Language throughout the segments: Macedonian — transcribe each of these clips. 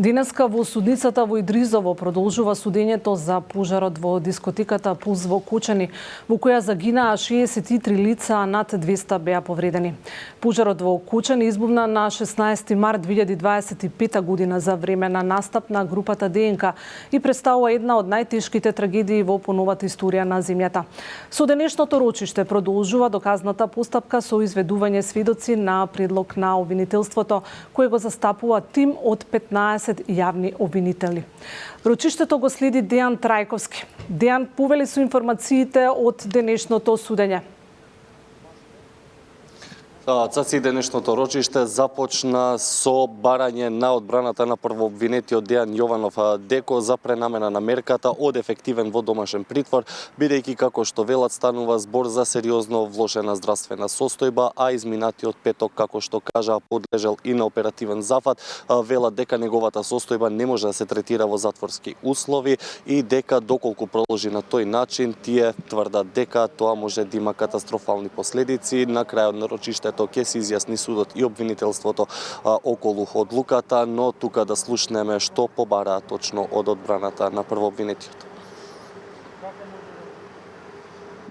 Денеска во судницата во Идризово продолжува судењето за пожарот во дискотеката Пулс во Кучани, во која загинаа 63 лица, а над 200 беа повредени. Пожарот во Кучани избувна на 16 март 2025 година за време на настап на групата ДНК и представува една од најтешките трагедии во поновата историја на земјата. Со денешното рочиште продолжува доказната постапка со изведување сведоци на предлог на обвинителството, кој го застапува тим од 15 јавни обвинители. Рочиштето го следи Дејан Трајковски. Дејан, повели со информациите од денешното судење. Цаци, денешното рочиште започна со барање на одбраната на првообвинетиот Дејан Јованов Деко за пренамена на мерката од ефективен во домашен притвор, бидејќи како што велат станува збор за сериозно влошена здравствена состојба, а изминатиот петок, како што кажа, подлежал и на оперативен зафат. Велат дека неговата состојба не може да се третира во затворски услови и дека доколку продолжи на тој начин, тие тврдат дека тоа може да има катастрофални последици. На крајот на рочиштето ќе се изјасни судот и обвинителството околу одлуката, но тука да слушнеме што побараа точно од одбраната на првообвинетиот.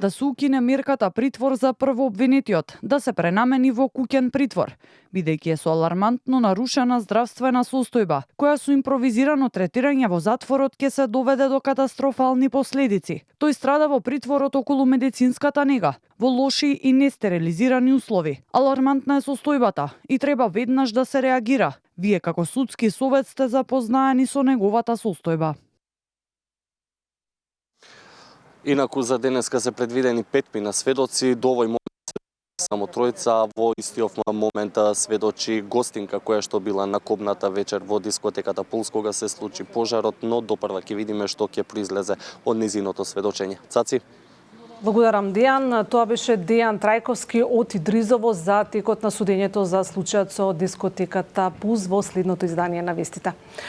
Да се укине мерката притвор за првообвинетиот, да се пренамени во куќен притвор, бидејќи е со алармантно нарушена здравствена состојба, која со импровизирано третирање во затворот ќе се доведе до катастрофални последици. Тој страда во притворот околу медицинската нега, во лоши и нестерилизирани услови. Алармантна е состојбата и треба веднаш да се реагира. Вие како судски совет сте запознаени со неговата состојба. Инаку за денеска се предвидени 5 сведоци, до овој момент само тројца, во истиот момент сведочи гостинка која што била на кобната вечер во дискотеката Пулс кога се случи пожарот, но допрва ќе видиме што ќе произлезе од низиното сведочење. Цаци? Благодарам, Дејан. Тоа беше Дејан Трајковски од Идризово за текот на судењето за случајот со дискотеката Пулс во следното издание на вестите.